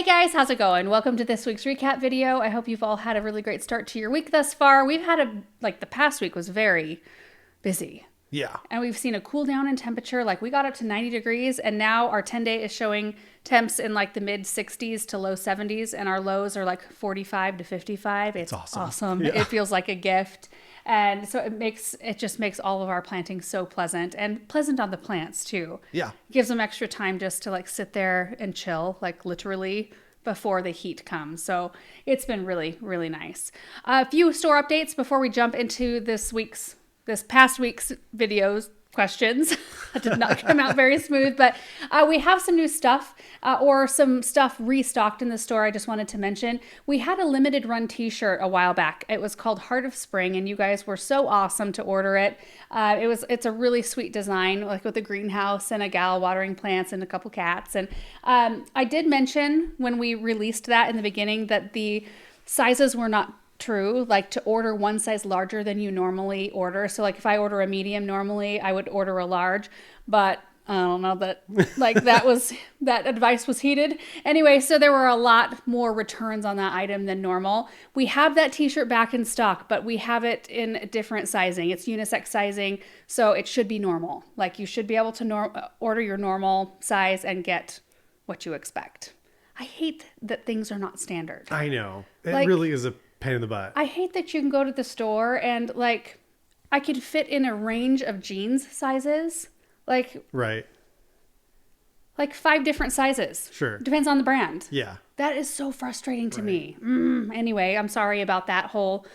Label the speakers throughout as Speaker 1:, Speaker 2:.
Speaker 1: Hey guys, how's it going? Welcome to this week's recap video. I hope you've all had a really great start to your week thus far. We've had the past week was very busy.
Speaker 2: Yeah.
Speaker 1: And we've seen a cool down in temperature. Like we got up to 90 degrees and now our 10-day is showing temps in like the mid 60s to low 70s and our lows are like 45 to 55. It's awesome.
Speaker 2: Yeah.
Speaker 1: It feels like a gift. And so it just makes all of our planting so pleasant and pleasant on the plants too.
Speaker 2: Yeah.
Speaker 1: It gives them extra time just to like sit there and chill, like literally before the heat comes. So it's been really, really nice. A few store updates before we jump into this past week's videos questions. That did not come out very smooth, but we have some new stuff or some stuff restocked in the store. I just wanted to mention we had a limited run t-shirt a while back. It was called Heart of Spring and you guys were so awesome to order it. It's a really sweet design, like with a greenhouse and a gal watering plants and a couple cats. And I did mention when we released that in the beginning that the sizes were not true, like to order one size larger than you normally order. So like if I order a medium normally, I would order a large, but I don't know that like that advice was heeded. Anyway, so there were a lot more returns on that item than normal. We have that t-shirt back in stock, but we have it in different sizing. It's unisex sizing, so it should be normal. Like you should be able to order your normal size and get what you expect. I hate that things are not standard.
Speaker 2: I know. It really is a pain in the butt.
Speaker 1: I hate that you can go to the store and like I could fit in a range of jeans sizes, like 5 different sizes.
Speaker 2: Sure.
Speaker 1: Depends on the brand.
Speaker 2: Yeah.
Speaker 1: That is so frustrating to me. Anyway, I'm sorry about that whole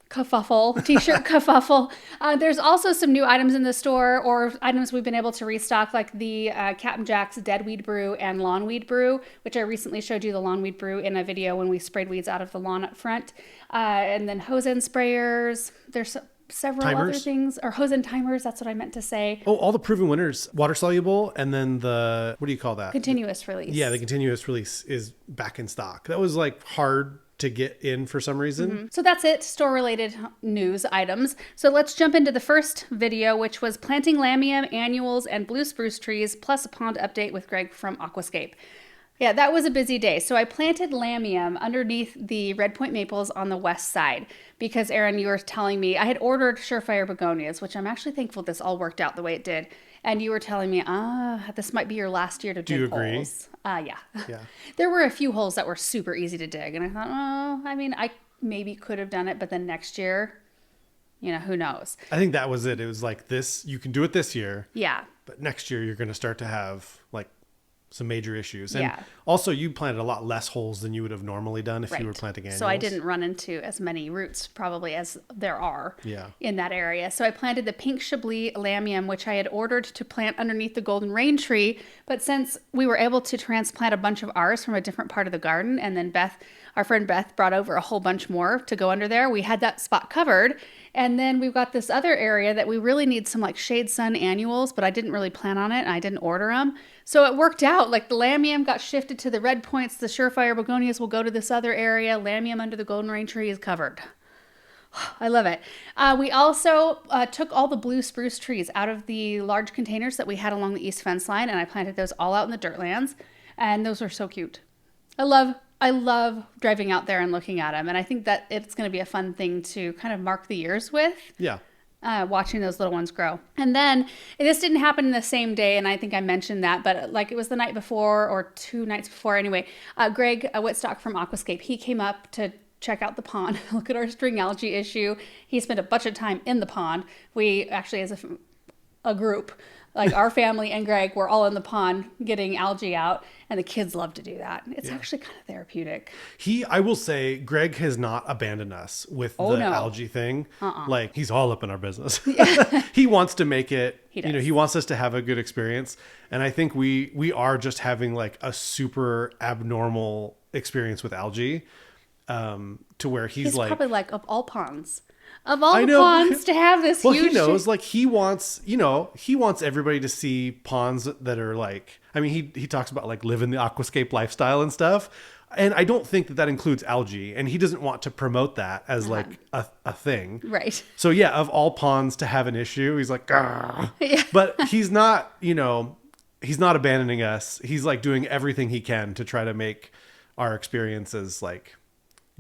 Speaker 1: kerfuffle, t-shirt kerfuffle. There's also some new items in the store or items we've been able to restock, like the Captain Jack's Dead Weed Brew and Lawn Weed Brew, which I recently showed you the Lawn Weed Brew in a video when we sprayed weeds out of the lawn up front. And then hose end sprayers. There's several other things, or hose end timers. That's what I meant to say.
Speaker 2: Oh, all the proven winners, water soluble, and then the, what do you call that?
Speaker 1: Continuous release.
Speaker 2: Yeah, the continuous release is back in stock. That was like hard to get in for some reason.
Speaker 1: Mm-hmm. So that's it, store-related news items. So let's jump into the first video, which was planting lamium, annuals, and blue spruce trees, plus a pond update with Greg from Aquascape. Yeah, that was a busy day. So I planted lamium underneath the red point maples on the west side because, Erin, you were telling me I had ordered surefire begonias, which I'm actually thankful this all worked out the way it did. And you were telling me, this might be your last year to dig holes. Do you agree? Yeah. There were a few holes that were super easy to dig. And I thought, I maybe could have done it, but then next year, who knows?
Speaker 2: I think that was it. It was like this, you can do it this year.
Speaker 1: Yeah.
Speaker 2: But next year you're going to start to have like some major issues. And also you planted a lot less holes than you would have normally done if you were planting annuals.
Speaker 1: So I didn't run into as many roots probably as there are in that area. So I planted the pink Chablis lamium, which I had ordered to plant underneath the golden rain tree. But since we were able to transplant a bunch of ours from a different part of the garden, and then our friend Beth brought over a whole bunch more to go under there, we had that spot covered. And then we've got this other area that we really need some like shade sun annuals, but I didn't really plan on it and I didn't order them. So it worked out. Like the lamium got shifted to the red points. The surefire begonias will go to this other area. Lamium under the golden rain tree is covered. I love it. We also took all the blue spruce trees out of the large containers that we had along the east fence line, and I planted those all out in the dirt lands. And those are so cute. I love driving out there and looking at them. And I think that it's going to be a fun thing to kind of mark the years with. Yeah. Watching those little ones grow. And then this didn't happen in the same day. And I think I mentioned that, but like it was the night before or 2 nights before. Anyway, Greg Whitstock from Aquascape, he came up to check out the pond, look at our string algae issue. He spent a bunch of time in the pond. We actually, as a group, like our family and Greg were all in the pond getting algae out, and the kids love to do that. It's actually kind of therapeutic.
Speaker 2: I will say, Greg has not abandoned us with algae thing. Like he's all up in our business. He wants to make it, he wants us to have a good experience. And I think we are just having like a super abnormal experience with algae, to where he's like
Speaker 1: probably like of all ponds. Of all the ponds to have this huge...
Speaker 2: Well, he knows, like, he wants everybody to see ponds that are like... I mean, he talks about, like, living the aquascape lifestyle and stuff. And I don't think that includes algae. And he doesn't want to promote that as, like, a thing. Right. So, yeah, of all ponds to have an issue, he's like, Argh. Yeah. But he's not, he's not abandoning us. He's like doing everything he can to try to make our experiences like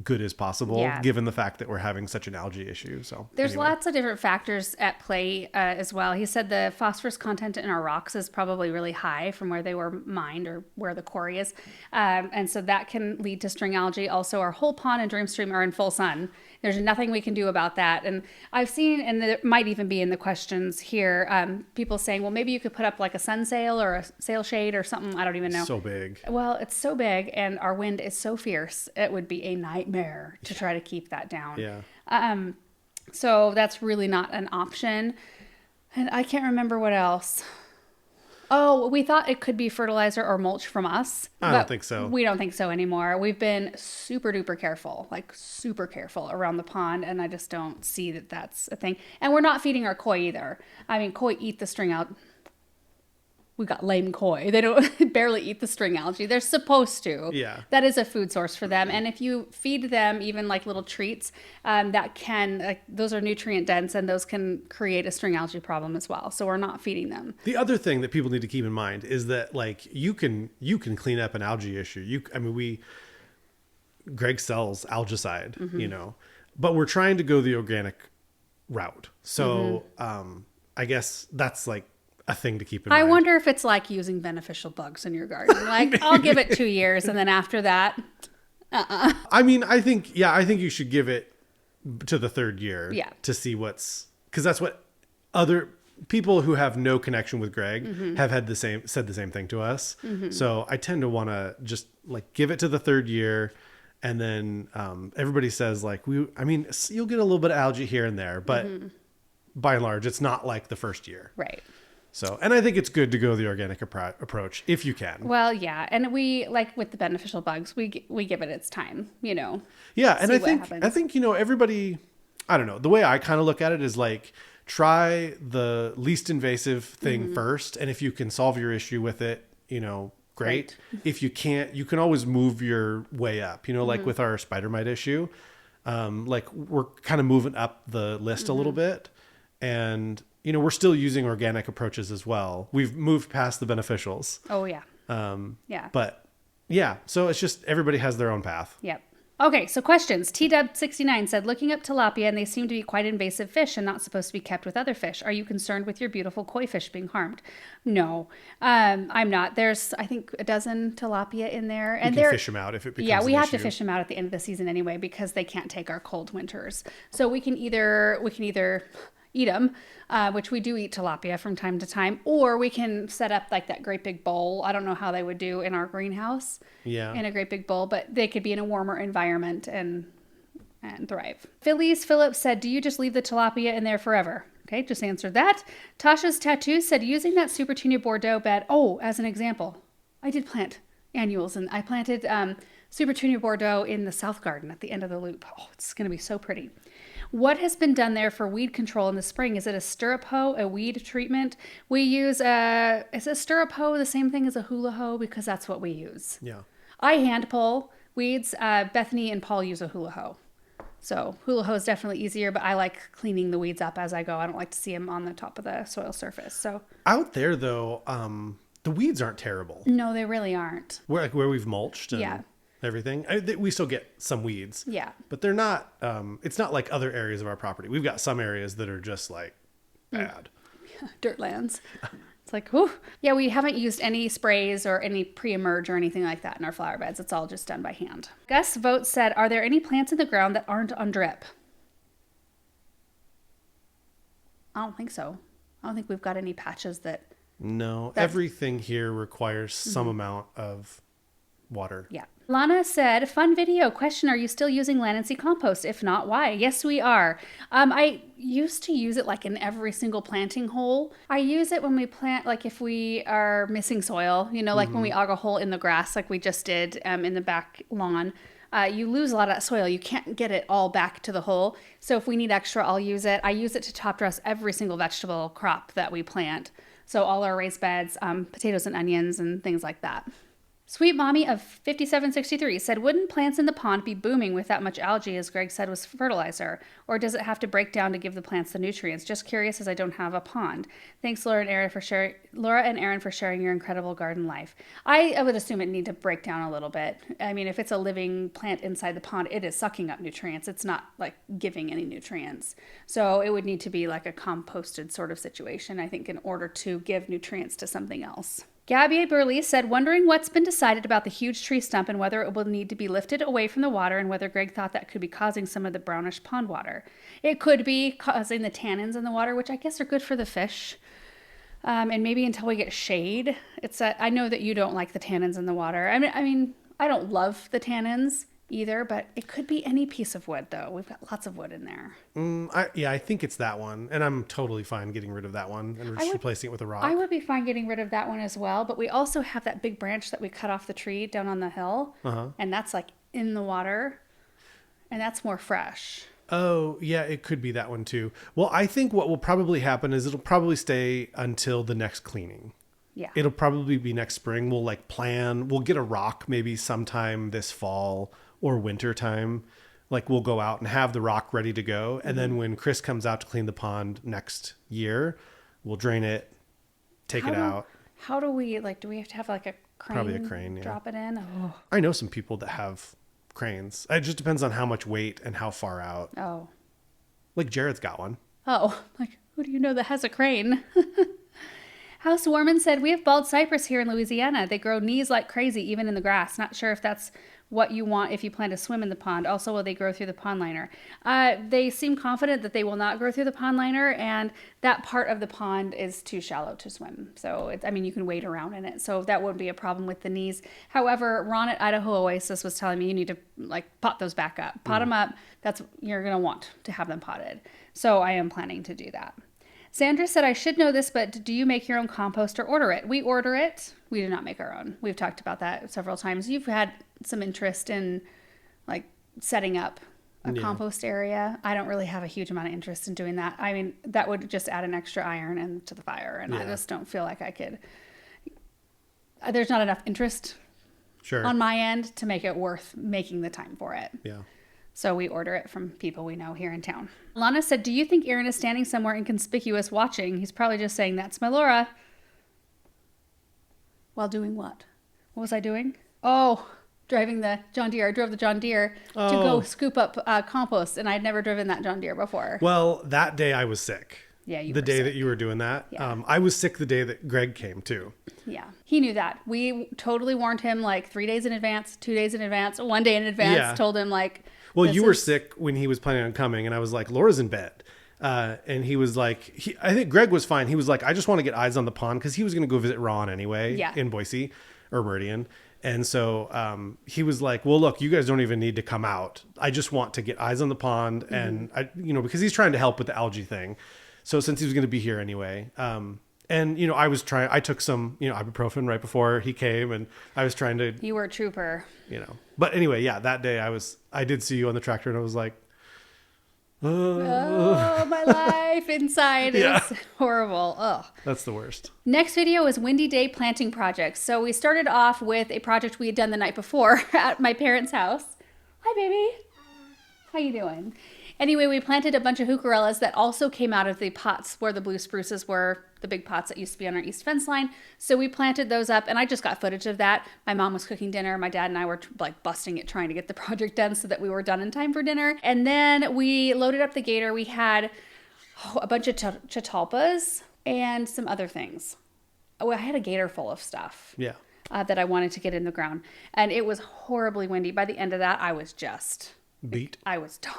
Speaker 2: good as possible, given the fact that we're having such an algae issue. So
Speaker 1: there's lots of different factors at play as well. He said the phosphorus content in our rocks is probably really high from where they were mined or where the quarry is. And so that can lead to string algae. Also, our whole pond and dream stream are in full sun. There's nothing we can do about that. And I've seen, and it might even be in the questions here, people saying, well, maybe you could put up like a sun sail or a sail shade or something. I don't even know.
Speaker 2: So big.
Speaker 1: Well, it's so big and our wind is so fierce. It would be a nightmare to try to keep that down.
Speaker 2: Yeah.
Speaker 1: So that's really not an option. And I can't remember what else. Oh, we thought it could be fertilizer or mulch from us.
Speaker 2: I don't think so.
Speaker 1: We don't think so anymore. We've been super duper careful, like super careful around the pond. And I just don't see that that's a thing. And we're not feeding our koi either. I mean, koi eat the string out. We got lame koi. They don't barely eat the string algae. They're supposed to.
Speaker 2: Yeah.
Speaker 1: That is a food source for them. And if you feed them even like little treats, that can, those are nutrient dense and those can create a string algae problem as well. So we're not feeding them.
Speaker 2: The other thing that people need to keep in mind is that like you can clean up an algae issue. Greg sells algicide, you know, but we're trying to go the organic route. So I guess that's like a thing to keep in mind.
Speaker 1: I wonder if it's like using beneficial bugs in your garden. Like, I'll give it 2 years, and then after that,
Speaker 2: I mean, I think you should give it to the 3rd year to see because that's what other people who have no connection with Greg have said the same thing to us. So I tend to want to just like give it to the 3rd year. And then everybody says like, you'll get a little bit of algae here and there, but by and large, it's not like the 1st year.
Speaker 1: Right.
Speaker 2: So, and I think it's good to go the organic approach if you can.
Speaker 1: Well, yeah. And we, like with the beneficial bugs, we give it its time, you know.
Speaker 2: Yeah. And I think, you know, everybody, I don't know, the way I kind of look at it is like, try the least invasive thing first. And if you can solve your issue with it, you know, great. If you can't, you can always move your way up, you know, like with our spider mite issue, like we're kind of moving up the list a little bit. And, you know, we're still using organic approaches as well. We've moved past the beneficials.
Speaker 1: Oh, yeah.
Speaker 2: Yeah. But yeah, so it's just everybody has their own path.
Speaker 1: Yep. Okay, so questions. TW69 said, looking up tilapia and they seem to be quite invasive fish and not supposed to be kept with other fish. Are you concerned with your beautiful koi fish being harmed? No, I'm not. There's, I think, a dozen tilapia in there. And
Speaker 2: you can fish them out if it becomes
Speaker 1: we
Speaker 2: an
Speaker 1: have
Speaker 2: issue.
Speaker 1: to fish them out at the end of the season anyway because they can't take our cold winters. So we can either eat them, which we do eat tilapia from time to time, or we can set up like that great big bowl. I don't know how they would do in our greenhouse. Yeah. In a great big bowl, but they could be in a warmer environment and thrive. Phillips said, do you just leave the tilapia in there forever? Okay, just answered that. Tasha's Tattoo said, using that Super Tunia Bordeaux bed. Oh, as an example, I did plant annuals and I planted Super Tunia Bordeaux in the south garden at the end of the loop. Oh, it's going to be so pretty. What has been done there for weed control in the spring? Is it a stirrup hoe, a weed treatment? We use is a stirrup hoe the same thing as a hula hoe? Because that's what we use. Yeah. I hand pull weeds. Bethany and Paul use a hula hoe. So hula hoe is definitely easier, but I like cleaning the weeds up as I go. I don't like to see them on the top of the soil surface. So out
Speaker 2: there though, the weeds aren't terrible.
Speaker 1: No, they really aren't.
Speaker 2: Where we've mulched and everything. We still get some weeds. Yeah. But they're not, it's not like other areas of our property. We've got some areas that are just like bad.
Speaker 1: Dirt lands. It's like, whew. Yeah, we haven't used any sprays or any pre-emerge or anything like that in our flower beds. It's all just done by hand. Gus Vote said, are there any plants in the ground that aren't on drip? I don't think so. I don't think we've got any patches that...
Speaker 2: No, everything here requires some amount of water.
Speaker 1: Yeah. Lana said, fun video. Question, are you still using land and sea compost? If not, why? Yes, we are. I used to use it like in every single planting hole. I use it when we plant, like if we are missing soil, you know, like when we aug a hole in the grass, like we just did in the back lawn. You lose a lot of that soil. You can't get it all back to the hole. So if we need extra, I'll use it. I use it to top dress every single vegetable crop that we plant. So all our raised beds, potatoes and onions and things like that. Sweet Mommy of 5763 said, wouldn't plants in the pond be booming with that much algae, as Greg said was fertilizer? Or does it have to break down to give the plants the nutrients? Just curious, as I don't have a pond. Thanks, Laura and Aaron, for sharing your incredible garden life. I would assume it need to break down a little bit. I mean, if it's a living plant inside the pond, it is sucking up nutrients. It's not like giving any nutrients. So it would need to be like a composted sort of situation, I think, in order to give nutrients to something else. Gabby Burley said, wondering what's been decided about the huge tree stump and whether it will need to be lifted away from the water and whether Greg thought that could be causing some of the brownish pond water. It could be causing the tannins in the water, which I guess are good for the fish. And maybe until we get shade. I know that you don't like the tannins in the water. I mean, I don't love the tannins either, but it could be any piece of wood, though. We've got lots of wood in there.
Speaker 2: I think it's that one, and I'm totally fine getting rid of that one and replacing it with a rock.
Speaker 1: I would be fine getting rid of that one as well, but we also have that big branch that we cut off the tree down on the hill, and that's like in the water, and that's more fresh.
Speaker 2: Oh, yeah, it could be that one too. Well, I think what will probably happen is it'll probably stay until the next cleaning.
Speaker 1: Yeah.
Speaker 2: It'll probably be next spring. We'll we'll get a rock maybe sometime this fall or winter time. Like we'll go out and have the rock ready to go. And then when Chris comes out to clean the pond next year, we'll drain it, take it out.
Speaker 1: How do we, do we have to have like a crane?
Speaker 2: Probably a crane, yeah.
Speaker 1: Drop it in? Oh.
Speaker 2: I know some people that have cranes. It just depends on how much weight and how far out.
Speaker 1: Oh.
Speaker 2: Like Jared's got one.
Speaker 1: Oh, who do you know that has a crane? House Warman said, we have bald cypress here in Louisiana. They grow knees like crazy, even in the grass. Not sure if that's what you want if you plan to swim in the pond. Also, will they grow through the pond liner? They seem confident that they will not grow through the pond liner, and that part of the pond is too shallow to swim. So, you can wade around in it. So that wouldn't be a problem with the knees. However, Ron at Idaho Oasis was telling me you need to pot those back up. Pot them up. You're going to want to have them potted. So I am planning to do that. Sandra said, I should know this, but do you make your own compost or order it? We order it. We do not make our own. We've talked about that several times. You've had some interest in setting up a compost area. I don't really have a huge amount of interest in doing that. I mean, that would just add an extra iron to the fire. And I just don't feel like I could. There's not enough interest on my end to make it worth making the time for it.
Speaker 2: Yeah.
Speaker 1: So we order it from people we know here in town. Lana said, do you think Aaron is standing somewhere inconspicuous watching? He's probably just saying, that's my Laura. While doing what? What was I doing? Oh, driving the John Deere. I drove the John Deere to go scoop up compost, and I'd never driven that John Deere before.
Speaker 2: Well, that day I was sick.
Speaker 1: Yeah,
Speaker 2: the day that you were doing that. Yeah. I was sick the day that Greg came too.
Speaker 1: Yeah, he knew that. We totally warned him 3 days in advance, 2 days in advance, 1 day in advance. Yeah. Told him
Speaker 2: well, you were sick when he was planning on coming, and I was like, Laura's in bed. And he was like, I think Greg was fine. He was like, I just want to get eyes on the pond, because he was going to go visit Ron anyway in Boise or Meridian. And so he was like, well, look, you guys don't even need to come out. I just want to get eyes on the pond. And, because he's trying to help with the algae thing. So since he was going to be here anyway, and, I took some, ibuprofen right before he came, and I was trying to.
Speaker 1: You were a trooper.
Speaker 2: But anyway, yeah, that day I did see you on the tractor, and I was like,
Speaker 1: oh, my life inside is horrible. Oh,
Speaker 2: that's the worst.
Speaker 1: Next video is Windy Day planting projects. So we started off with a project we had done the night before at my parents' house. Hi, baby. How you doing? Anyway, we planted a bunch of heucherellas that also came out of the pots where the blue spruces were, the big pots that used to be on our east fence line. So we planted those up, and I just got footage of that. My mom was cooking dinner. My dad and I were busting it, trying to get the project done so that we were done in time for dinner. And then we loaded up the gator. We had a bunch of chatalpas and some other things. Oh, I had a gator full of stuff.
Speaker 2: Yeah.
Speaker 1: That I wanted to get in the ground. And it was horribly windy. By the end of that, I was just
Speaker 2: beat.
Speaker 1: I was done.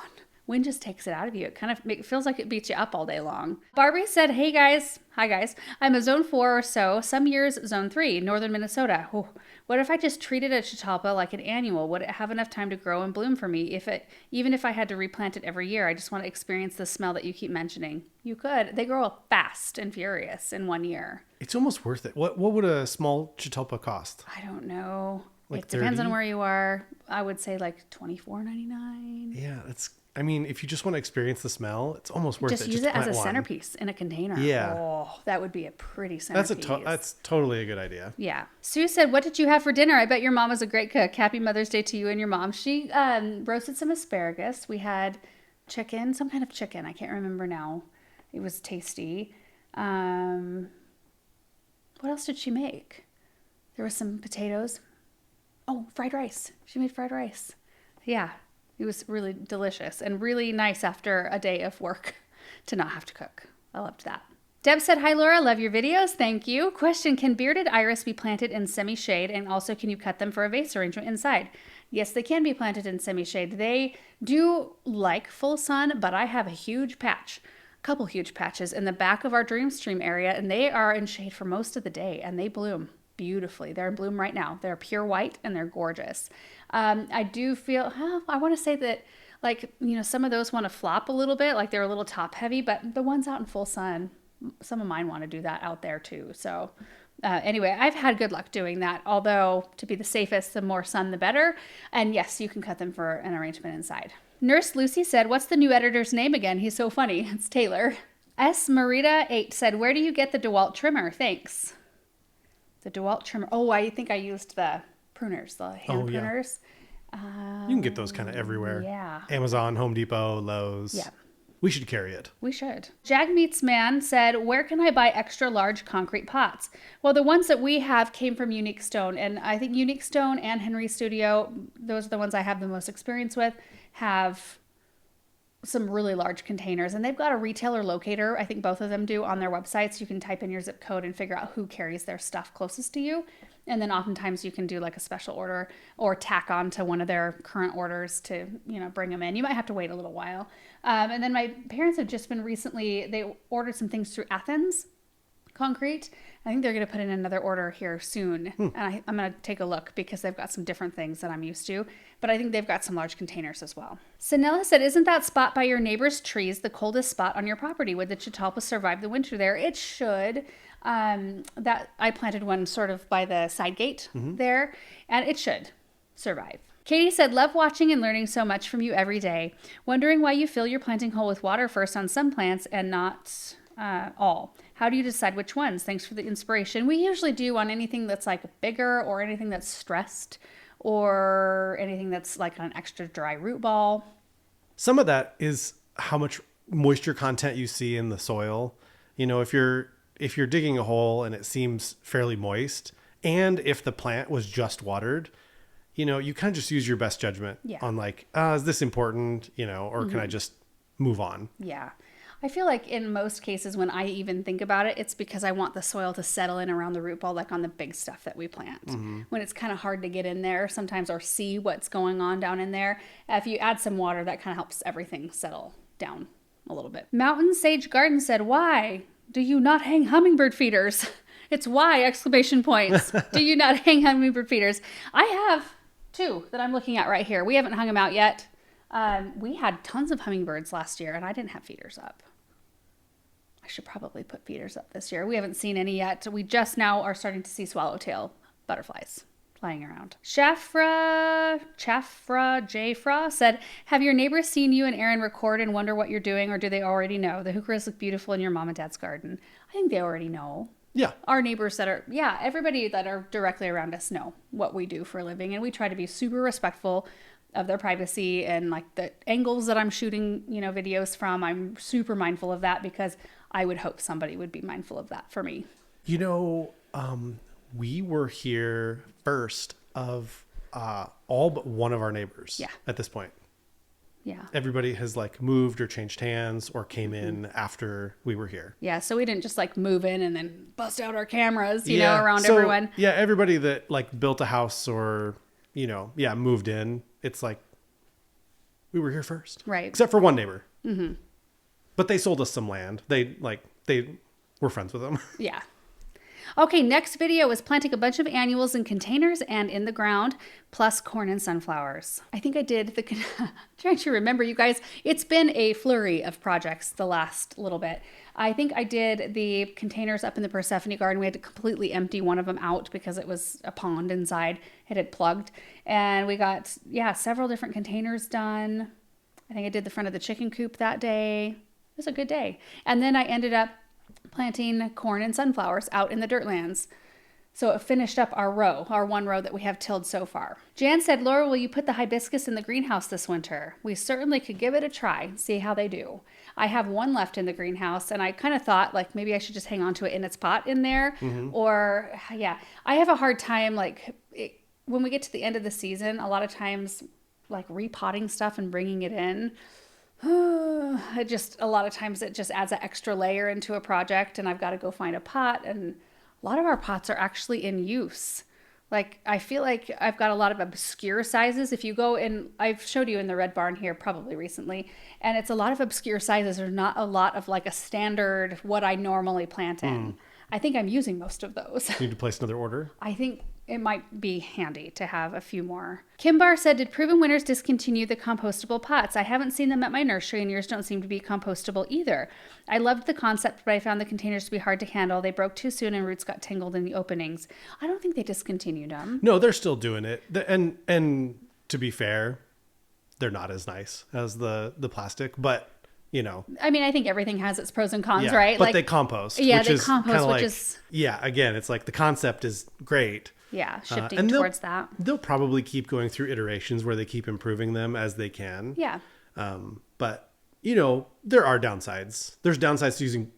Speaker 1: Wind just takes it out of you. It kind of feels like it beats you up all day long. Barbie said, hey guys. Hi guys. I'm a zone 4 or so. Some years zone 3, northern Minnesota. Oh, what if I just treated a chatalpa like an annual? Would it have enough time to grow and bloom for me? Even if I had to replant it every year, I just want to experience the smell that you keep mentioning. You could. They grow fast and furious in 1 year.
Speaker 2: It's almost worth it. What would a small chatalpa cost?
Speaker 1: I don't know.
Speaker 2: Like
Speaker 1: it depends on where you are. I would say $24.99.
Speaker 2: Yeah, that's I mean, if you just want to experience the smell, it's almost worth it.
Speaker 1: Just use it as a centerpiece in a container.
Speaker 2: Yeah.
Speaker 1: Oh, that would be a pretty centerpiece.
Speaker 2: That's totally a good idea.
Speaker 1: Yeah. Sue said, what did you have for dinner? I bet your mom was a great cook. Happy Mother's Day to you and your mom. She roasted some asparagus. We had chicken, some kind of chicken. I can't remember now. It was tasty. What else did she make? There was some potatoes. Oh, fried rice. She made fried rice. Yeah. It was really delicious and really nice after a day of work to not have to cook. I loved that. Deb said, hi, Laura. Love your videos. Thank you. Question, can bearded iris be planted in semi-shade? And also, can you cut them for a vase arrangement inside? Yes, they can be planted in semi-shade. They do like full sun, but I have a huge patch, a couple huge patches in the back of our Dreamstream area, and they are in shade for most of the day, and they bloom beautifully. They're in bloom right now. They're pure white, and they're gorgeous. I do feel, I want to say that, like, you know, some of those want to flop a little bit, like they're a little top heavy, but the ones out in full sun, some of mine want to do that out there too. So anyway, I've had good luck doing that, although to be the safest, the more sun, the better. And yes, you can cut them for an arrangement inside. Nurse Lucy said, what's the new editor's name again? He's so funny. It's Taylor. S. Marita 8 said, where do you get the DeWalt trimmer? Thanks. The DeWalt trimmer. Oh, I think I used the pruners, the hand pruners.
Speaker 2: You can get those kind of everywhere.
Speaker 1: Yeah.
Speaker 2: Amazon, Home Depot, Lowe's.
Speaker 1: Yeah.
Speaker 2: We should carry it.
Speaker 1: We should. Jag Meets Man said, where can I buy extra large concrete pots? Well, the ones that we have came from Unique Stone. And I think Unique Stone and Henry Studio, those are the ones I have the most experience with, have some really large containers. And they've got a retailer locator, I think both of them do, on their websites. You can type in your zip code and figure out who carries their stuff closest to you. And then oftentimes you can do like a special order or tack on to one of their current orders to, you know, bring them in. You might have to wait a little while. And then my parents have just been recently, they ordered some things through Athens Concrete. I think they're going to put in another order here soon. And I'm going to take a look because they've got some different things that I'm used to. But I think they've got some large containers as well. Sanella said, isn't that spot by your neighbor's trees the coldest spot on your property? Would the Catalpa survive the winter there? It should. That I planted one sort of by the side gate there, and it should survive. Katie said, love watching and learning so much from you every day. Wondering why you fill your planting hole with water first on some plants and not all. How do you decide which ones? Thanks for the inspiration. We usually do on anything that's like bigger or anything that's stressed or anything that's like an extra dry root ball.
Speaker 2: Some of that is how much moisture content you see in the soil. You know, if you're digging a hole and it seems fairly moist, and if the plant was just watered, you know, you kind of just use your best judgment on like, is this important, you know, or can I just move on?
Speaker 1: Yeah. I feel like in most cases when I even think about it, it's because I want the soil to settle in around the root ball, like on the big stuff that we plant. When it's kind of hard to get in there sometimes or see what's going on down in there, if you add some water, that kind of helps everything settle down a little bit. Mountain Sage Garden said, why do you not hang hummingbird feeders? It's why, exclamation points. Do you not hang hummingbird feeders? I have 2 that I'm looking at right here. We haven't hung them out yet. We had tons of hummingbirds last year and I didn't have feeders up. I should probably put feeders up this year. We haven't seen any yet. We just now are starting to see swallowtail butterflies flying around. Chafra Jafra said, have your neighbors seen you and Aaron record and wonder what you're doing, or do they already know? The heucheras look beautiful in your mom and dad's garden. I think they already know.
Speaker 2: Yeah.
Speaker 1: Our neighbors that are, everybody that are directly around us know what we do for a living. And we try to be super respectful of their privacy and like the angles that I'm shooting, you know, videos from. I'm super mindful of that because I would hope somebody would be mindful of that for me.
Speaker 2: You know, we were here first of all but one of our neighbors at this point.
Speaker 1: Yeah.
Speaker 2: Everybody has like moved or changed hands or came in after we were here.
Speaker 1: Yeah. So we didn't just like move in and then bust out our cameras, you know, around everyone.
Speaker 2: Yeah. Everybody that like built a house or, you know, moved in, it's like we were here first.
Speaker 1: Right.
Speaker 2: Except for one neighbor. But they sold us some land. They were friends with them. Yeah.
Speaker 1: Okay, next video is planting a bunch of annuals in containers and in the ground, plus corn and sunflowers. I think I did trying to remember, you guys, it's been a flurry of projects the last little bit. I think I did the containers up in the Persephone garden. We had to completely empty one of them out because it was a pond inside. It had plugged. And we got, several different containers done. I think I did the front of the chicken coop that day. It was a good day. And then I ended up planting corn and sunflowers out in the dirt lands. So it finished up our one row that we have tilled so far. Jan said, Laura, will you put the hibiscus in the greenhouse this winter? We certainly could give it a try, see how they do. I have one left in the greenhouse, and I kind of thought, like, maybe I should just hang on to it in its pot in there. Or, yeah, I have a hard time, when we get to the end of the season, a lot of times, like, repotting stuff and bringing it in. A lot of times it just adds an extra layer into a project, and I've got to go find a pot, and a lot of our pots are actually in use. Like, I feel like I've got a lot of obscure sizes. If you go in, I've showed you in the red barn here probably recently, and it's a lot of obscure sizes. There's not a lot of like a standard what I normally plant in. I think I'm using most of those.
Speaker 2: Need to place another order?
Speaker 1: I think it might be handy to have a few more. Kimbar said, did Proven Winners discontinue the compostable pots? I haven't seen them at my nursery, and yours don't seem to be compostable either. I loved the concept, but I found the containers to be hard to handle. They broke too soon and roots got tangled in the openings. I don't think they discontinued them.
Speaker 2: No, they're still doing it. And to be fair, they're not as nice as the plastic, but you know.
Speaker 1: I mean, I think everything has its pros and cons, right?
Speaker 2: But they compost.
Speaker 1: Yeah, they compost, which is...
Speaker 2: Yeah, again, it's like the concept is great.
Speaker 1: Yeah, shifting towards that.
Speaker 2: They'll probably keep going through iterations where they keep improving them as they can.
Speaker 1: Yeah.
Speaker 2: But, you know, there are downsides. There's downsides to using,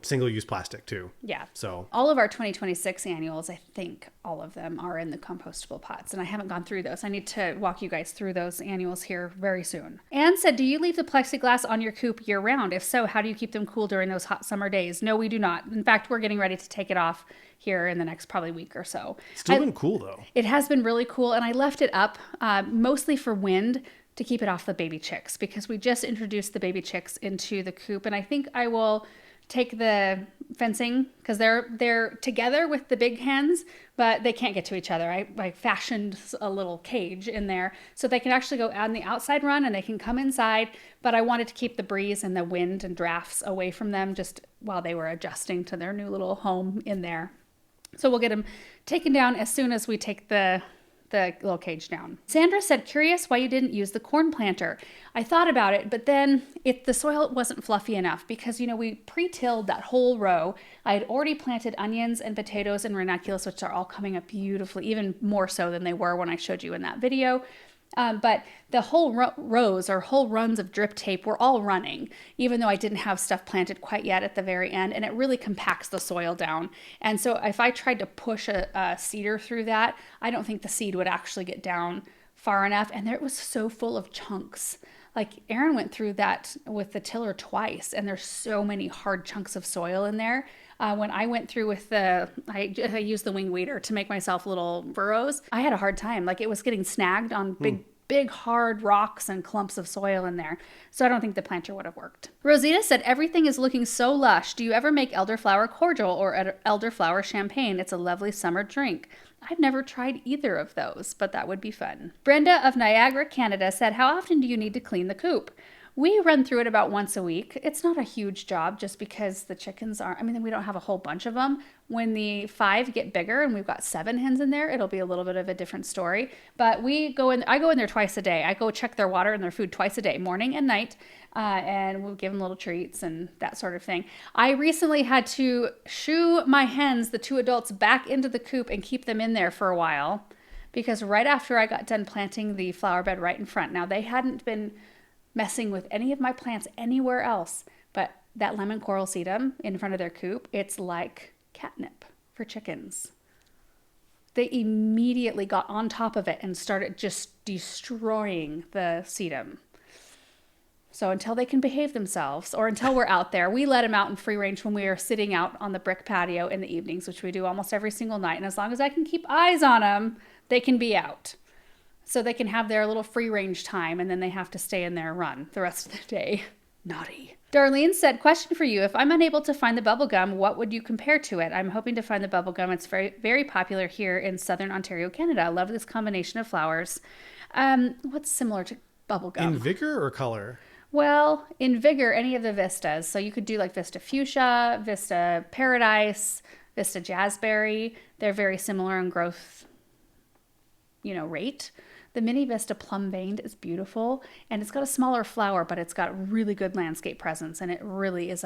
Speaker 2: single-use plastic too.
Speaker 1: Yeah.
Speaker 2: So
Speaker 1: all of our 2026 annuals, I think all of them are in the compostable pots, and I haven't gone through those. I need to walk you guys through those annuals here very soon. Anne said, do you leave the plexiglass on your coop year round? If so, how do you keep them cool during those hot summer days? No, we do not. In fact, we're getting ready to take it off here in the next probably week or so.
Speaker 2: Still been cool though.
Speaker 1: It has been really cool, and I left it up mostly for wind to keep it off the baby chicks, because we just introduced the baby chicks into the coop, and I think I will take the fencing, because they're together with the big hens, but they can't get to each other. I fashioned a little cage in there so they can actually go on the outside run and they can come inside, but I wanted to keep the breeze and the wind and drafts away from them just while they were adjusting to their new little home in there. So we'll get them taken down as soon as we take the little cage down. Sandra said, curious why you didn't use the corn planter. I thought about it, but then the soil wasn't fluffy enough because, we pre-tilled that whole row. I had already planted onions and potatoes and ranunculus, which are all coming up beautifully, even more so than they were when I showed you in that video. But the whole rows or whole runs of drip tape were all running, even though I didn't have stuff planted quite yet at the very end, and it really compacts the soil down. And so if I tried to push a seeder through that, I don't think the seed would actually get down far enough. And it was so full of chunks. Like Aaron went through that with the tiller twice, and there's so many hard chunks of soil in there. When I went through with I used the wing weeder to make myself little burrows, I had a hard time. Like it was getting snagged on big hard rocks and clumps of soil in there. So I don't think the planter would have worked. Rosita said, everything is looking so lush. Do you ever make elderflower cordial or elderflower champagne? It's a lovely summer drink. I've never tried either of those, but that would be fun. Brenda of Niagara, Canada said, how often do you need to clean the coop? We run through it about once a week. It's not a huge job just because the chickens we don't have a whole bunch of them. When the 5 get bigger and we've got 7 hens in there, it'll be a little bit of a different story. But I go in there twice a day. I go check their water and their food twice a day, morning and night. And we'll give them little treats and that sort of thing. I recently had to shoo my hens, the 2 adults, back into the coop and keep them in there for a while, because right after I got done planting the flower bed right in front. Now, they hadn't been messing with any of my plants anywhere else, but that lemon coral sedum in front of their coop, it's like catnip for chickens. They immediately got on top of it and started just destroying the sedum. So until they can behave themselves, or until we're out there, we let them out in free range when we are sitting out on the brick patio in the evenings, which we do almost every single night. And as long as I can keep eyes on them, they can be out. So they can have their little free range time, and then they have to stay in there and run the rest of the day. Naughty. Darlene said, question for you. If I'm unable to find the bubble gum, what would you compare to it? I'm hoping to find the bubble gum. It's very, very popular here in Southern Ontario, Canada. I love this combination of flowers. What's similar to bubble gum?
Speaker 2: In vigor or color?
Speaker 1: Well, in vigor, any of the vistas. So you could do like Vista Fuchsia, Vista Paradise, Vista Jazzberry. They're very similar in growth, rate. The Mini Vista plum veined is beautiful, and it's got a smaller flower, but it's got really good landscape presence, and it really is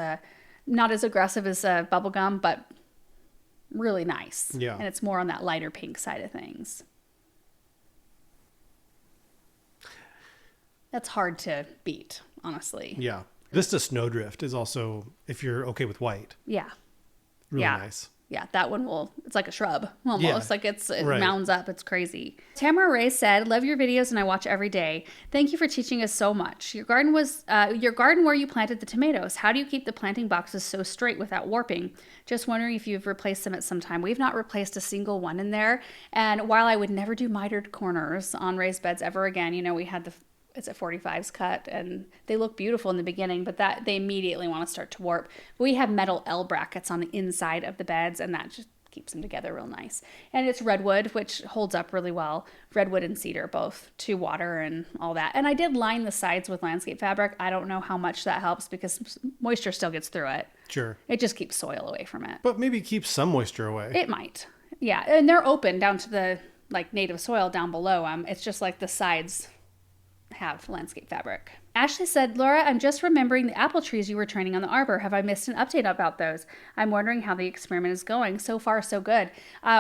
Speaker 1: not as aggressive as bubblegum, but really nice.
Speaker 2: Yeah.
Speaker 1: And it's more on that lighter pink side of things. That's hard to beat, honestly.
Speaker 2: Yeah. Vista Snowdrift is also, if you're okay with white.
Speaker 1: Yeah.
Speaker 2: Really nice.
Speaker 1: Yeah, that one it's like a shrub almost. Like it
Speaker 2: right.
Speaker 1: mounds up. It's crazy. Tamara Ray said, love your videos and I watch every day. Thank you for teaching us so much. Your garden where you planted the tomatoes. How do you keep the planting boxes so straight without warping? Just wondering if you've replaced them at some time. We've not replaced a single one in there. And while I would never do mitered corners on raised beds ever again, we had it's a 45s cut and they look beautiful in the beginning, but that they immediately want to start to warp. We have metal L brackets on the inside of the beds and that just keeps them together real nice. And it's redwood, which holds up really well. Redwood and cedar, both to water and all that. And I did line the sides with landscape fabric. I don't know how much that helps because moisture still gets through it.
Speaker 2: Sure.
Speaker 1: It just keeps soil away from it.
Speaker 2: But maybe keep some moisture away.
Speaker 1: It might. Yeah. And they're open down to the native soil down below them. It's just like the sides have landscape fabric. Ashley said, Laura, I'm just remembering the apple trees you were training on the arbor. Have I missed an update about those? I'm wondering how the experiment is going. So far, so good.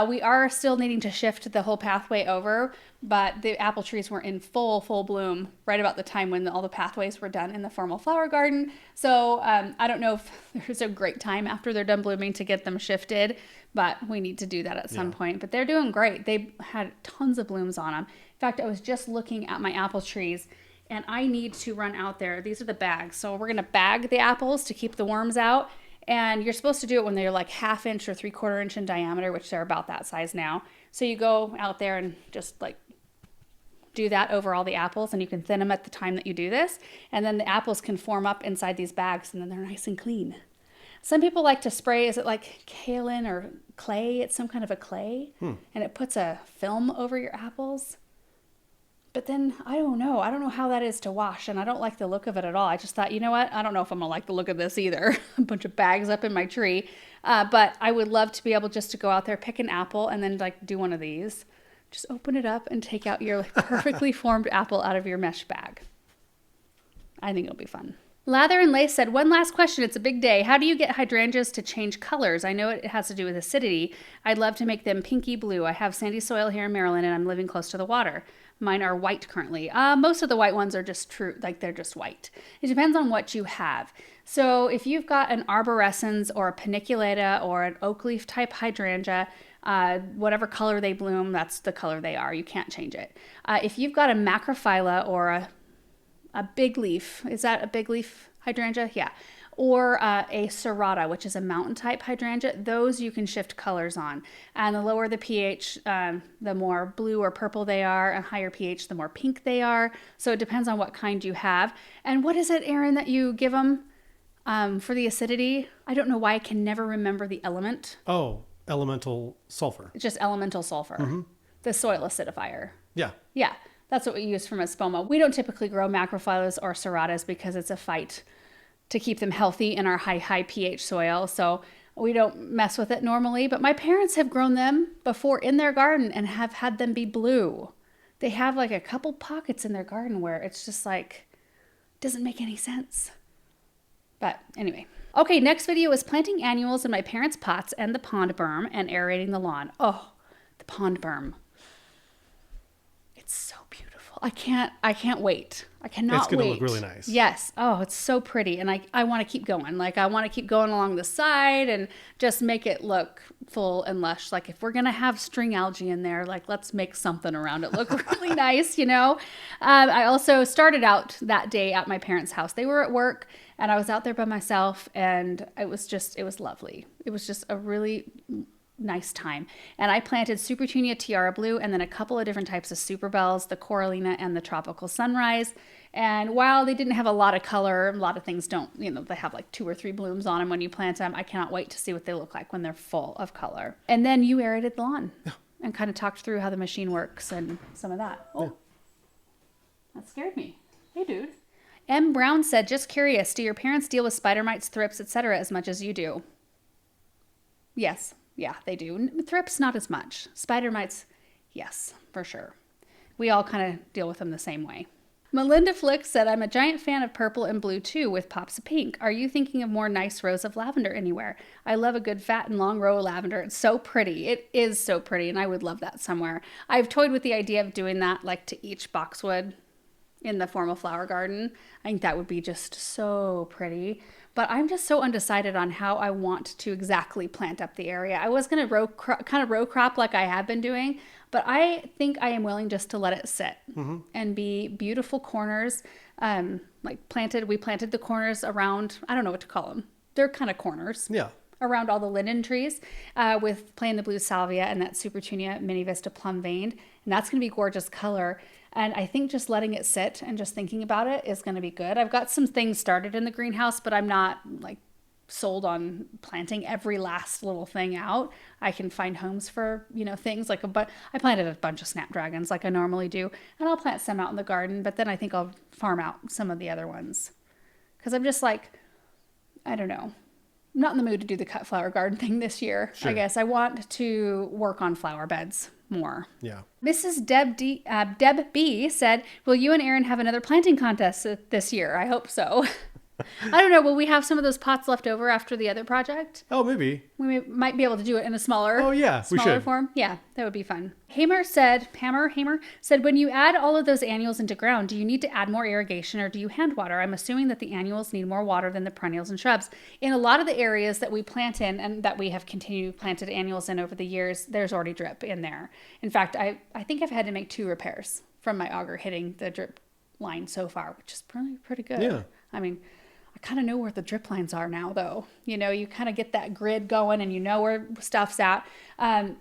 Speaker 1: We are still needing to shift the whole pathway over, but the apple trees were in full bloom right about the time when all the pathways were done in the formal flower garden. So I don't know if there's a great time after they're done blooming to get them shifted, but we need to do that at some point. But they're doing great. They had tons of blooms on them. In fact, I was just looking at my apple trees and I need to run out there. These are the bags. So we're going to bag the apples to keep the worms out. And you're supposed to do it when they're like 1/2 inch or 3/4 inch in diameter, which they're about that size now. So you go out there and just do that over all the apples and you can thin them at the time that you do this. And then the apples can form up inside these bags and then they're nice and clean. Some people like to spray, is it like kaolin or clay? It's some kind of a clay. And it puts a film over your apples. But then, I don't know how that is to wash, and I don't like the look of it at all. I just thought, you know what? I don't know if I'm going to like the look of this either. A bunch of bags up in my tree. But I would love to be able just to go out there, pick an apple, and then do one of these. Just open it up and take out your perfectly formed apple out of your mesh bag. I think it'll be fun. Lather and Lace said, one last question. It's a big day. How do you get hydrangeas to change colors? I know it has to do with acidity. I'd love to make them pinky blue. I have sandy soil here in Maryland, and I'm living close to the water. Mine are white currently. Most of the white ones are just they're just white. It depends on what you have. So if you've got an arborescens or a paniculata or an oak leaf type hydrangea, whatever color they bloom, that's the color they are. You can't change it. If you've got a macrophylla or a big leaf, is that a big leaf hydrangea? Yeah. Or a serrata, which is a mountain type hydrangea, those you can shift colors on. And the lower the pH, the more blue or purple they are, and higher pH, the more pink they are. So it depends on what kind you have. And what is it, Erin, that you give them for the acidity? I don't know why I can never remember the element.
Speaker 2: Oh, elemental sulfur.
Speaker 1: It's just elemental sulfur, the soil acidifier.
Speaker 2: Yeah.
Speaker 1: Yeah, that's what we use from Espoma. We don't typically grow macrophyllas or serratas because it's a fight to keep them healthy in our high pH soil. So we don't mess with it normally, but my parents have grown them before in their garden and have had them be blue. They have a couple pockets in their garden where it's just doesn't make any sense. But anyway. Okay, next video is planting annuals in my parents' pots and the pond berm and aerating the lawn. Oh, the pond berm. It's so beautiful. I can't wait. I cannot wait.
Speaker 2: It's going to look really nice.
Speaker 1: Yes. Oh, it's so pretty. And I want to keep going. I want to keep going along the side and just make it look full and lush. If we're going to have string algae in there, let's make something around it look really nice, I also started out that day at my parents' house. They were at work and I was out there by myself and it was lovely. It was just a really nice time. And I planted Supertunia Tiara Blue and then a couple of different types of Super Bells, the Coralina and the Tropical Sunrise. And while they didn't have a lot of color, a lot of things don't, they have 2 or 3 blooms on them when you plant them. I cannot wait to see what they look like when they're full of color. And then you aerated the lawn and kind of talked through how the machine works and some of that. Oh, that scared me. Hey, dude. M. Brown said, just curious, do your parents deal with spider mites, thrips, etc. as much as you do? Yes. Yeah, they do. Thrips, not as much. Spider mites, yes, for sure. we all kind of deal with them the same way. Melinda Flick said, I'm a giant fan of purple and blue too, with pops of pink. Are you thinking of more nice rows of lavender anywhere? I love a good fat and long row of lavender. It's so pretty. It is so pretty, and I would love that somewhere. I've toyed with the idea of doing that like to each boxwood in the formal flower garden. I think that would be just so pretty. But I'm just so undecided on how I want to exactly plant up the area. I was going to kind of row crop like I have been doing, but I think I am willing just to let it sit and be beautiful corners. We planted the corners around, I don't know what to call them. They're kind of corners.
Speaker 2: Yeah.
Speaker 1: Around all the linden trees with playing the blue salvia and that Supertunia mini vista plum veined. And that's going to be gorgeous color. And I think just letting it sit and just thinking about it is going to be good. I've got some things started in the greenhouse, but I'm not like sold on planting every last little thing out. I can find homes for, things like I planted a bunch of snapdragons like I normally do, and I'll plant some out in the garden, but then I think I'll farm out some of the other ones. Because I'm just like, I don't know. I'm not in the mood to do the cut flower garden thing this year. Sure. I guess I want to work on flower beds more.
Speaker 2: Yeah.
Speaker 1: Mrs. Deb B said, will you and Aaron have another planting contest this year? I hope so. I don't know. Will we have some of those pots left over after the other project?
Speaker 2: Oh, maybe.
Speaker 1: We might be able to do it in a smaller
Speaker 2: we should.
Speaker 1: form. Yeah, that would be fun. Hamer said, when you add all of those annuals into ground, do you need to add more irrigation or do you hand water? I'm assuming that the annuals need more water than the perennials and shrubs. In a lot of the areas that we plant in and that we have continued planted annuals in over the years, there's already drip in there. In fact, I think I've had to make 2 repairs from my auger hitting the drip line so far, which is pretty good.
Speaker 2: Yeah.
Speaker 1: I mean, I kind of know where the drip lines are now, though. You kind of get that grid going and you know where stuff's at.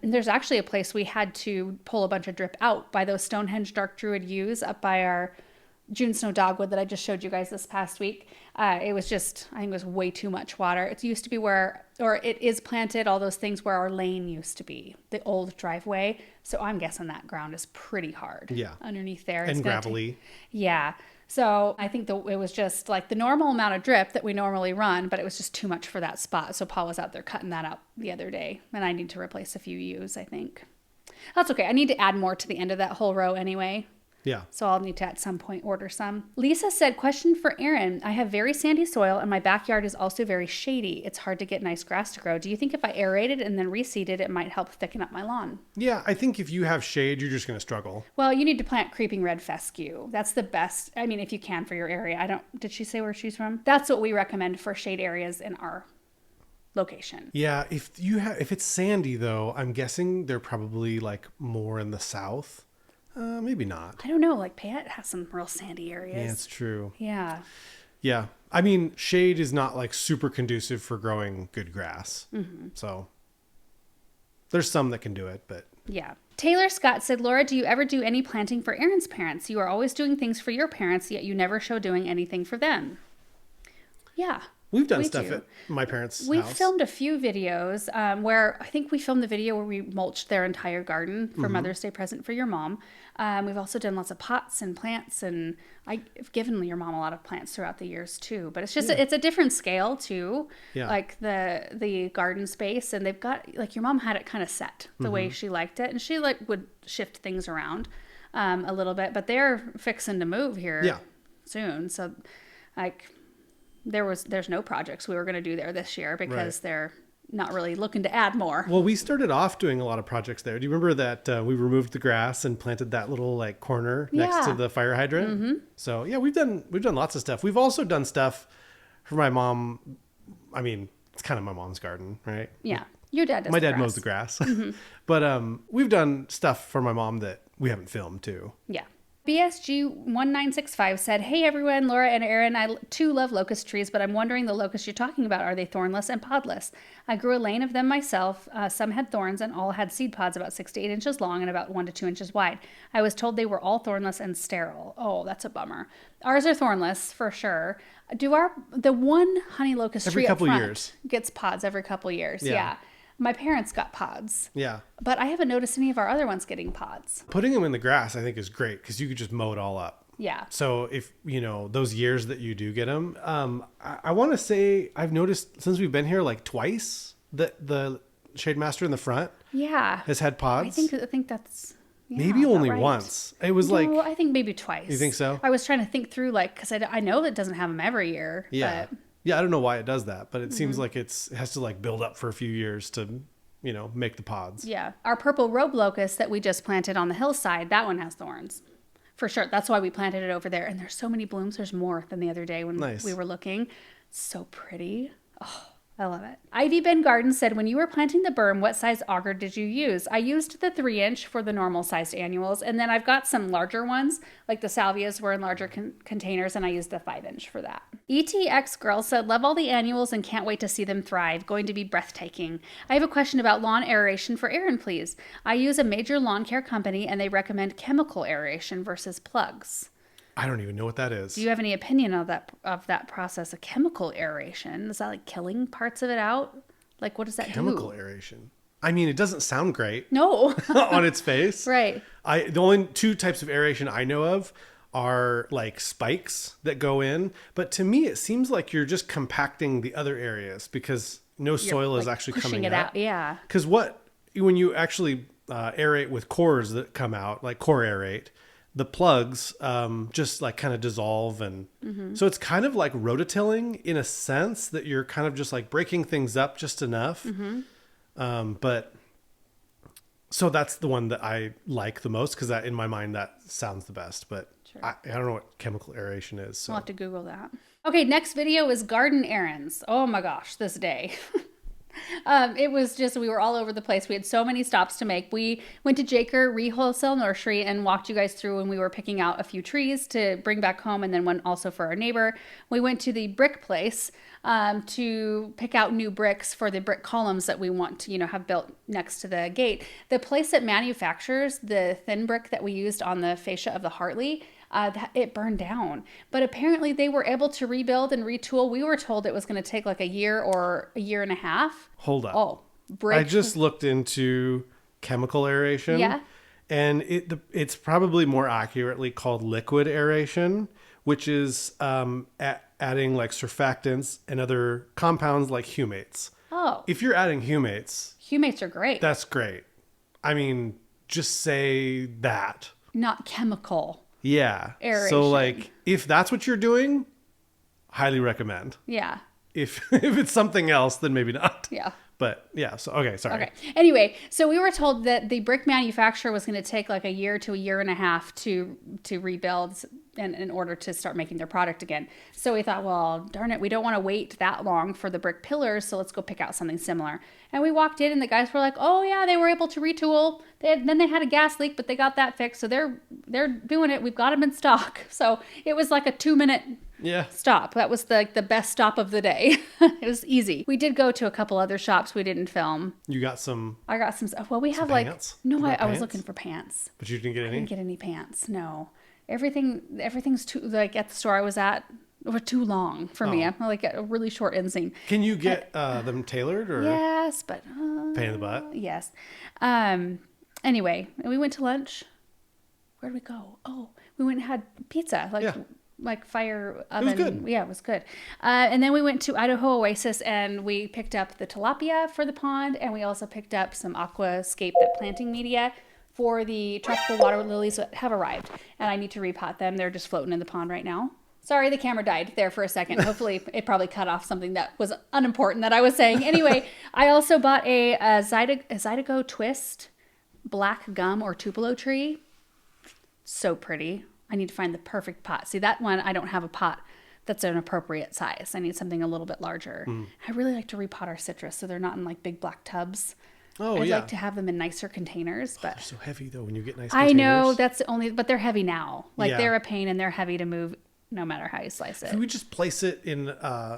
Speaker 1: There's actually a place we had to pull a bunch of drip out by those Stonehenge Dark Druid Yews up by our June Snow Dogwood that I just showed you guys this past week. It was just, I think it was way too much water. It used to be it is planted, all those things where our lane used to be, the old driveway. So I'm guessing that ground is pretty hard.
Speaker 2: Yeah.
Speaker 1: Underneath there.
Speaker 2: And gravelly.
Speaker 1: Yeah. So I think it was just like the normal amount of drip that we normally run, but it was just too much for that spot. So Paul was out there cutting that up the other day, and I need to replace a few U's, I think. That's okay. I need to add more to the end of that whole row anyway.
Speaker 2: Yeah.
Speaker 1: So I'll need to at some point order some. Lisa said, question for Aaron. I have very sandy soil and my backyard is also very shady. It's hard to get nice grass to grow. Do you think if I aerated and then reseeded, it might help thicken up my lawn?
Speaker 2: Yeah, I think if you have shade, you're just going to struggle.
Speaker 1: Well, you need to plant creeping red fescue. That's the best. I mean, if you can for your area. Did she say where she's from? That's what we recommend for shade areas in our location.
Speaker 2: Yeah, if it's sandy though, I'm guessing they're probably like more in the south. Maybe not.
Speaker 1: I don't know. Like Payette has some real sandy areas.
Speaker 2: Yeah, it's true.
Speaker 1: Yeah.
Speaker 2: Yeah. I mean, shade is not like super conducive for growing good grass. Mm-hmm. So there's some that can do it, but.
Speaker 1: Yeah. Taylor Scott said, Laura, do you ever do any planting for Aaron's parents? You are always doing things for your parents, yet you never show doing anything for them. Yeah.
Speaker 2: We've done stuff at my parents'
Speaker 1: We've
Speaker 2: house.
Speaker 1: filmed a few videos where I think we filmed the video where we mulched their entire garden for Mother's Day present for your mom. We've also done lots of pots and plants, and I've given your mom a lot of plants throughout the years too. But it's just it's a different scale too, like the garden space. And they've got like your mom had it kind of set the way she liked it, and she would shift things around a little bit. But they're fixing to move here soon, so there's no projects we were going to do there this year because they're not really looking to add more.
Speaker 2: Well, we started off doing a lot of projects there. Do you remember that we removed the grass and planted that little like corner next to the fire hydrant? Mm-hmm. So yeah, we've done lots of stuff. We've also done stuff for my mom. I mean, it's kind of my mom's garden, right?
Speaker 1: Yeah. Your dad does
Speaker 2: My dad mows the grass. Mm-hmm. But we've done stuff for my mom that we haven't filmed too.
Speaker 1: Yeah. BSG1965 said, hey everyone, Laura and Aaron, I too love locust trees, but I'm wondering the locusts you're talking about, are they thornless and podless? I grew a lane of them myself. Some had thorns and all had seed pods about 6 to 8 inches long and about 1 to 2 inches wide. I was told they were all thornless and sterile. Oh, that's a bummer. Ours are thornless for sure. The one honey locust
Speaker 2: every
Speaker 1: tree
Speaker 2: couple
Speaker 1: up front
Speaker 2: years
Speaker 1: gets pods every couple years. Yeah. My parents got pods.
Speaker 2: Yeah.
Speaker 1: But I haven't noticed any of our other ones getting pods.
Speaker 2: Putting them in the grass, I think, is great because you could just mow it all up.
Speaker 1: Yeah.
Speaker 2: So if, those years that you do get them, I want to say I've noticed since we've been here like twice that the Shade Master in the front has had pods.
Speaker 1: I think that's,
Speaker 2: Maybe only once. It was like...
Speaker 1: I think maybe twice.
Speaker 2: You think so?
Speaker 1: I was trying to think through, like, because I know that doesn't have them every year.
Speaker 2: Yeah.
Speaker 1: But...
Speaker 2: Yeah, I don't know why it does that, but it seems like it has to like build up for a few years to, make the pods.
Speaker 1: Yeah. Our purple robe locust that we just planted on the hillside, that one has thorns. For sure. That's why we planted it over there. And there's so many blooms. There's more than the other day when we were looking. So pretty. Oh, I love it. Ivy Bend Garden said, when you were planting the berm, what size auger did you use? I used the 3-inch for the normal sized annuals. And then I've got some larger ones, like the salvias were in larger containers, and I used the 5-inch for that. ETX Girl said, love all the annuals and can't wait to see them thrive. Going to be breathtaking. I have a question about lawn aeration for Erin, please. I use a major lawn care company and they recommend chemical aeration versus plugs.
Speaker 2: I don't even know what that is.
Speaker 1: Do you have any opinion of that process of chemical aeration? Is that like killing parts of it out? Like, what does that do?
Speaker 2: Chemical aeration. I mean, it doesn't sound great.
Speaker 1: No.
Speaker 2: On its face.
Speaker 1: Right.
Speaker 2: The only 2 types of aeration I know of are like spikes that go in. But to me, it seems like you're just compacting the other areas because no soil is actually coming out.
Speaker 1: Yeah.
Speaker 2: Because when you actually aerate with cores that come out, like core aerate, the plugs just like kind of dissolve. And so it's kind of like rototilling in a sense that you're kind of just like breaking things up just enough. But so that's the one that I like the most because in my mind, that sounds the best. But sure. I don't know what chemical aeration is. So.
Speaker 1: We'll have to Google that. Okay, next video is garden errands. Oh my gosh, this day. It was just, we were all over the place. We had so many stops to make. We went to Jaker Wholesale Nursery and walked you guys through when we were picking out a few trees to bring back home, and then one also for our neighbor. We went to the brick place to pick out new bricks for the brick columns that we want to, have built next to the gate. The place that manufactures the thin brick that we used on the fascia of the Hartley, it burned down. But apparently they were able to rebuild and retool. We were told it was going to take like a year or a year and a half.
Speaker 2: Hold up.
Speaker 1: Oh, brick.
Speaker 2: I just looked into chemical aeration.
Speaker 1: Yeah.
Speaker 2: And it's probably more accurately called liquid aeration, which is adding like surfactants and other compounds like humates.
Speaker 1: Oh.
Speaker 2: If you're adding humates.
Speaker 1: Humates are great.
Speaker 2: That's great. I mean, just say that.
Speaker 1: Not chemical.
Speaker 2: Yeah.
Speaker 1: Aeration.
Speaker 2: So like if that's what you're doing, highly recommend.
Speaker 1: Yeah.
Speaker 2: If it's something else, then maybe not.
Speaker 1: Yeah.
Speaker 2: But yeah, so okay, sorry.
Speaker 1: Okay. Anyway, so we were told that the brick manufacturer was going to take like a year to a year and a half to rebuild and in order to start making their product again. So we thought, well, darn it, we don't want to wait that long for the brick pillars, so let's go pick out something similar. And we walked in and the guys were like, "Oh yeah, they were able to retool. Then they had a gas leak, but they got that fixed. So they're doing it. We've got them in stock." So it was like a 2-minute stop. That was the best stop of the day. It was easy. We did go to a couple other shops we didn't film.
Speaker 2: You got some.
Speaker 1: I got some. Well, we have
Speaker 2: pants?
Speaker 1: I was looking for pants.
Speaker 2: But you didn't get any?
Speaker 1: I didn't get any pants. No. Everything's too, like at the store I was at, were too long for me. I'm like a really short inseam.
Speaker 2: Can you get them tailored or?
Speaker 1: Yes, but
Speaker 2: pain in the butt.
Speaker 1: Yes. Anyway, we went to lunch. Where'd we go? Oh, we went and had pizza. Like fire oven.
Speaker 2: It was good.
Speaker 1: Yeah, it was good. And then we went to Idaho Oasis and we picked up the tilapia for the pond, and we also picked up some aquascape planting media for the tropical water lilies that have arrived. And I need to repot them. They're just floating in the pond right now. Sorry, the camera died there for a second. Hopefully it probably cut off something that was unimportant that I was saying. Anyway, I also bought a Zydeco Twist black gum or tupelo tree. So pretty. I need to find the perfect pot. See, that one, I don't have a pot that's an appropriate size. I need something a little bit larger. I really like to repot our citrus so they're not in like big black tubs. I'd like to have them in nicer containers, but
Speaker 2: they're so heavy though when you get nice containers.
Speaker 1: I know, that's the only, but they're heavy now. Like they're a pain and they're heavy to move no matter how you slice it.
Speaker 2: Can we just place it in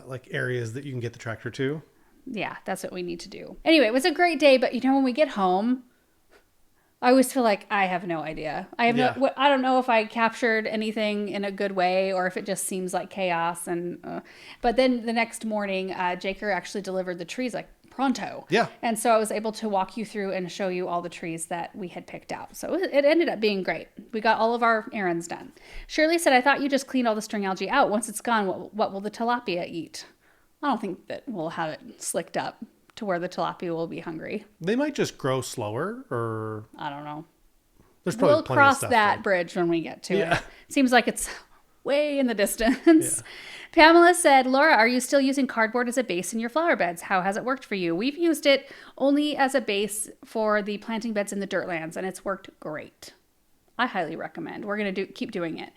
Speaker 2: like areas that you can get the tractor to?
Speaker 1: Yeah, that's what we need to do. Anyway, it was a great day, but when we get home, I always feel like I have no idea. I don't know if I captured anything in a good way or if it just seems like chaos. But then the next morning, Jaker actually delivered the trees like pronto.
Speaker 2: Yeah.
Speaker 1: And so I was able to walk you through and show you all the trees that we had picked out. So it ended up being great. We got all of our errands done. Shirley said, "I thought you just cleaned all the string algae out. Once it's gone, what will the tilapia eat?" I don't think that we'll have it slicked up to where the tilapia will be hungry.
Speaker 2: They might just grow slower, or
Speaker 1: I don't know.
Speaker 2: There's probably
Speaker 1: we'll
Speaker 2: plenty of
Speaker 1: cross
Speaker 2: stuff
Speaker 1: that
Speaker 2: there.
Speaker 1: bridge when we get to
Speaker 2: Yeah.
Speaker 1: it. Seems like it's way in the distance. Pamela said, Laura, are you still using cardboard as a base in your flower beds? How has it worked for you? We've used it only as a base for the planting beds in the dirtlands, and it's worked great. I highly recommend. We're going to keep doing it.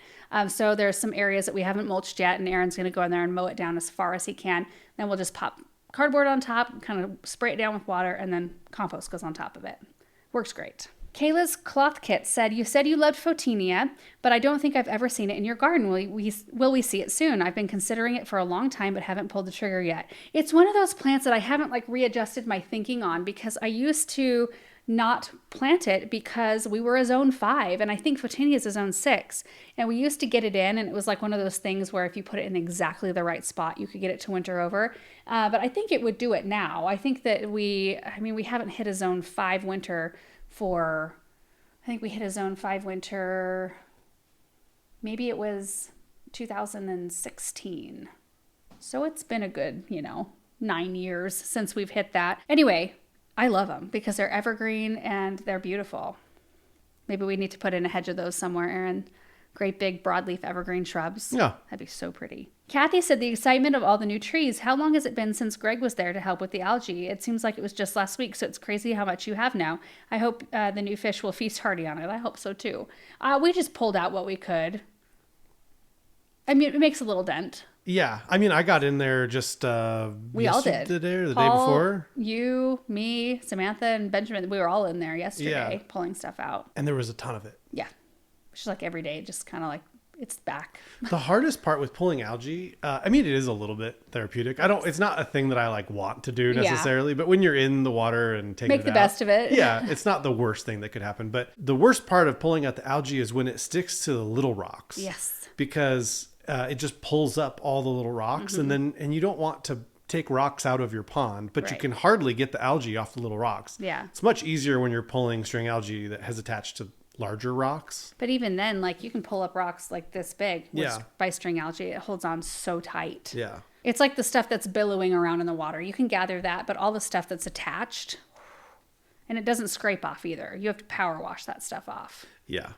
Speaker 1: So there's some areas that we haven't mulched yet, and Aaron's going to go in there and mow it down as far as he can. Then we'll just pop cardboard on top, kind of spray it down with water, and then compost goes on top of it. Works great. Kayla's Cloth Kit said you loved Photinia, but I don't think I've ever seen it in your garden. Will we see it soon? I've been considering it for a long time, but haven't pulled the trigger yet. It's one of those plants that I haven't readjusted my thinking on, because I used to not plant it because we were a zone 5, and I think Photinia is a zone 6, and we used to get it in, and it was like one of those things where if you put it in exactly the right spot, you could get it to winter over. But I think it would do it now. I think that we haven't hit a zone 5 winter I think we hit a zone 5 winter, maybe it was 2016. So it's been a good, 9 years since we've hit that. Anyway, I love them because they're evergreen and they're beautiful. Maybe we need to put in a hedge of those somewhere, Erin. Great big broadleaf evergreen shrubs.
Speaker 2: Yeah.
Speaker 1: That'd be so pretty. Kathy said the excitement of all the new trees. How long has it been since Greg was there to help with the algae? It seems like it was just last week, so it's crazy how much you have now. I hope the new fish will feast hearty on it. I hope so too. We just pulled out what we could. I mean, it makes a little dent.
Speaker 2: Yeah. I mean, I got in there just
Speaker 1: we all did.
Speaker 2: Yesterday or the
Speaker 1: Paul,
Speaker 2: day before.
Speaker 1: You, me, Samantha, and Benjamin. We were all in there yesterday pulling stuff out.
Speaker 2: And there was a ton of it.
Speaker 1: Yeah. It's just like every day, just kind of like it's back.
Speaker 2: The hardest part with pulling algae, I mean, it is a little bit therapeutic. It's not a thing that I want to do necessarily, but when you're in the water and taking
Speaker 1: Make the best of it.
Speaker 2: Yeah, it's not the worst thing that could happen. But the worst part of pulling out the algae is when it sticks to the little rocks.
Speaker 1: Yes.
Speaker 2: Because it just pulls up all the little rocks, and you don't want to take rocks out of your pond, but you can hardly get the algae off the little rocks.
Speaker 1: Yeah.
Speaker 2: It's much easier when you're pulling string algae that has attached to larger rocks.
Speaker 1: But even then, you can pull up rocks like this big by string algae. It holds on so tight.
Speaker 2: Yeah.
Speaker 1: It's like the stuff that's billowing around in the water. You can gather that, but all the stuff that's attached, and it doesn't scrape off either. You have to power wash that stuff off.
Speaker 2: Yeah.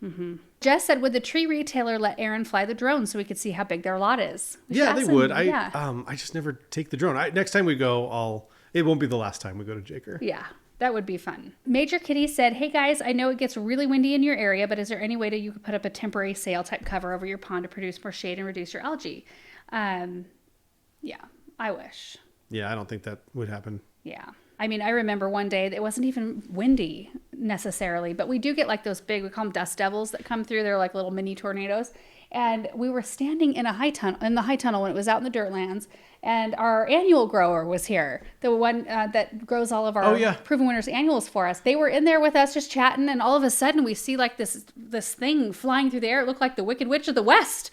Speaker 1: Mm-hmm. Jess said, would the tree retailer let Aaron fly the drone so we could see how big their lot is?
Speaker 2: Yeah, they would. I just never take the drone. Next time we go, it won't be the last time we go to Jaker.
Speaker 1: Yeah. That would be fun. Major Kitty said, hey guys, I know it gets really windy in your area, but is there any way that you could put up a temporary sail type cover over your pond to produce more shade and reduce your algae? Yeah, I wish.
Speaker 2: Yeah, I don't think that would happen.
Speaker 1: Yeah. I mean, I remember one day that it wasn't even windy necessarily, but we do get those big, we call them dust devils that come through. They're like little mini tornadoes. And we were standing in the high tunnel when it was out in the dirtlands, and our annual grower was here, the one that grows all of our Proven Winners annuals for us. They were in there with us just chatting, and all of a sudden we see this thing flying through the air. It looked like the Wicked Witch of the West,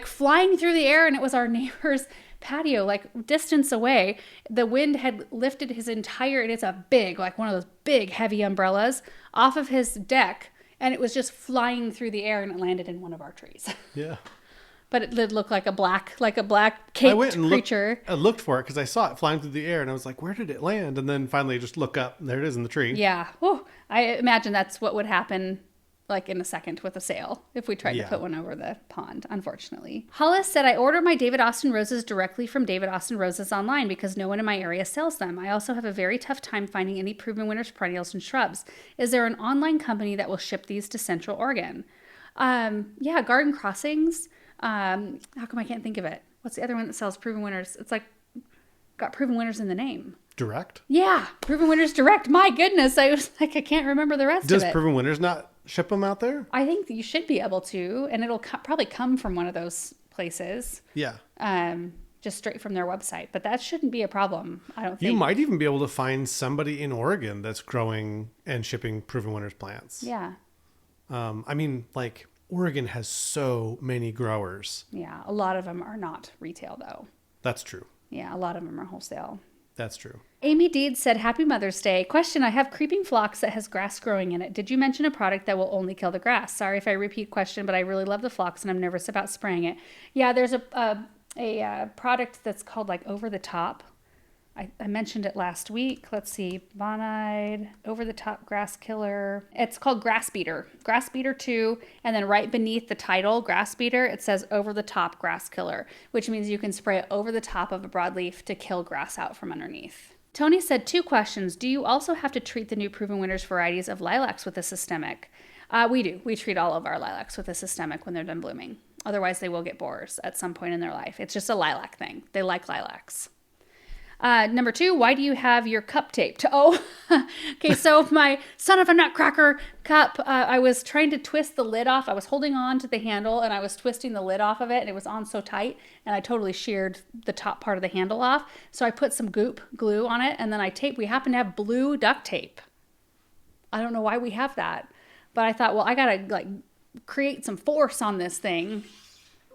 Speaker 1: flying through the air, and it was our neighbor's patio, distance away. The wind had lifted his entire, and it's a big, one of those big heavy umbrellas off of his deck. And it was just flying through the air, and it landed in one of our trees. Yeah. But it did look like a black caped creature.
Speaker 2: I looked for it because I saw it flying through the air, and I was like, where did it land? And then finally I just look up, and there it is in the tree.
Speaker 1: Yeah. Whew. I imagine that's what would happen in a second with a sail if we tried to put one over the pond, unfortunately. Hollis said, I order my David Austin roses directly from David Austin Roses online because no one in my area sells them. I also have a very tough time finding any Proven Winners perennials and shrubs. Is there an online company that will ship these to Central Oregon? Garden Crossings. How come I can't think of it? What's the other one that sells Proven Winners? It's got Proven Winners in the name.
Speaker 2: Direct?
Speaker 1: Yeah, Proven Winners Direct. My goodness, I was I can't remember the rest of it.
Speaker 2: Does Proven Winners not ship them out there?
Speaker 1: I think you should be able to, and it'll probably come from one of those places.
Speaker 2: Yeah.
Speaker 1: Just straight from their website, but that shouldn't be a problem. I don't think.
Speaker 2: You might even be able to find somebody in Oregon that's growing and shipping Proven Winners plants.
Speaker 1: Yeah.
Speaker 2: Oregon has so many growers.
Speaker 1: Yeah, a lot of them are not retail though.
Speaker 2: That's true.
Speaker 1: Yeah, a lot of them are wholesale.
Speaker 2: That's true.
Speaker 1: Amy Deed said, Happy Mother's Day. Question, I have creeping phlox that has grass growing in it. Did you mention a product that will only kill the grass? Sorry if I repeat question, but I really love the phlox and I'm nervous about spraying it. Yeah, there's a product that's called Over the Top. I mentioned it last week. Let's see. Bonide, over the top grass killer. It's called Grass Beater. Grass Beater 2. And then right beneath the title, Grass Beater, it says over the top grass killer, which means you can spray it over the top of a broadleaf to kill grass out from underneath. Tony said 2 questions. Do you also have to treat the new Proven Winners varieties of lilacs with a systemic? We do. We treat all of our lilacs with a systemic when they're done blooming. Otherwise, they will get borers at some point in their life. It's just a lilac thing. They like lilacs. Number 2, why do you have your cup taped? Oh, okay. So my son of a nutcracker cup, I was trying to twist the lid off. I was holding on to the handle and I was twisting the lid off of it and it was on so tight and I totally sheared the top part of the handle off. So I put some goop glue on it and then I taped. We happen to have blue duct tape. I don't know why we have that, but I thought, well, I gotta like create some force on this thing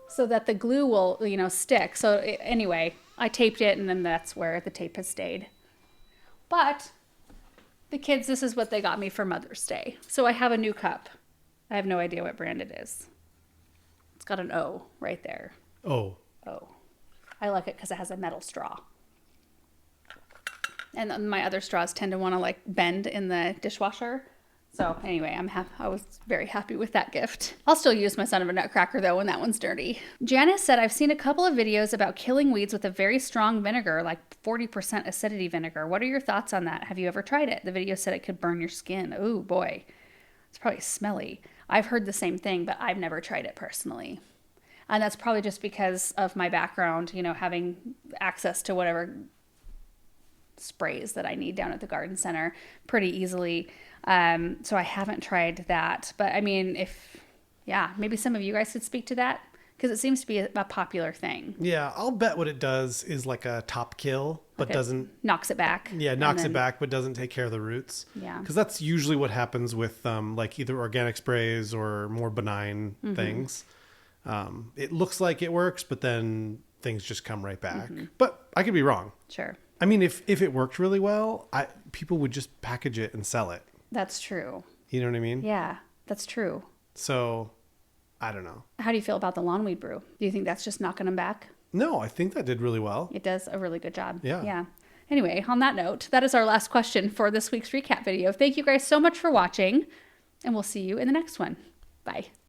Speaker 1: so that the glue will, stick. So anyway, I taped it and then that's where the tape has stayed. But the kids, this is what they got me for Mother's Day. So I have a new cup. I have no idea what brand it is. It's got an O right there.
Speaker 2: Oh.
Speaker 1: I like it because it has a metal straw. And my other straws tend to want to like bend in the dishwasher. So anyway, I was very happy with that gift. I'll still use my son of a nutcracker though when that one's dirty. Janice said, I've seen a couple of videos about killing weeds with a very strong vinegar, like 40% acidity vinegar. What are your thoughts on that? Have you ever tried it? The video said it could burn your skin. Ooh, boy. It's probably smelly. I've heard the same thing, but I've never tried it personally. And that's probably just because of my background, having access to whatever sprays that I need down at the garden center pretty easily. So I haven't tried that, but I mean, maybe some of you guys could speak to that because it seems to be a popular thing.
Speaker 2: Yeah. I'll bet what it does is like a top kill, but doesn't
Speaker 1: knocks it back.
Speaker 2: Yeah. Knocks it back, but doesn't take care of the roots.
Speaker 1: Yeah.
Speaker 2: Cause that's usually what happens with, like either organic sprays or more benign things. It looks like it works, but then things just come right back, but I could be wrong.
Speaker 1: Sure.
Speaker 2: I mean, if it worked really well, people would just package it and sell it.
Speaker 1: That's true.
Speaker 2: You know what I mean?
Speaker 1: Yeah, that's true.
Speaker 2: So, I don't know.
Speaker 1: How do you feel about the lawnweed brew? Do you think that's just knocking them back?
Speaker 2: No, I think that did really well.
Speaker 1: It does a really good job.
Speaker 2: Yeah.
Speaker 1: Anyway, on that note, that is our last question for this week's recap video. Thank you guys so much for watching, and we'll see you in the next one. Bye.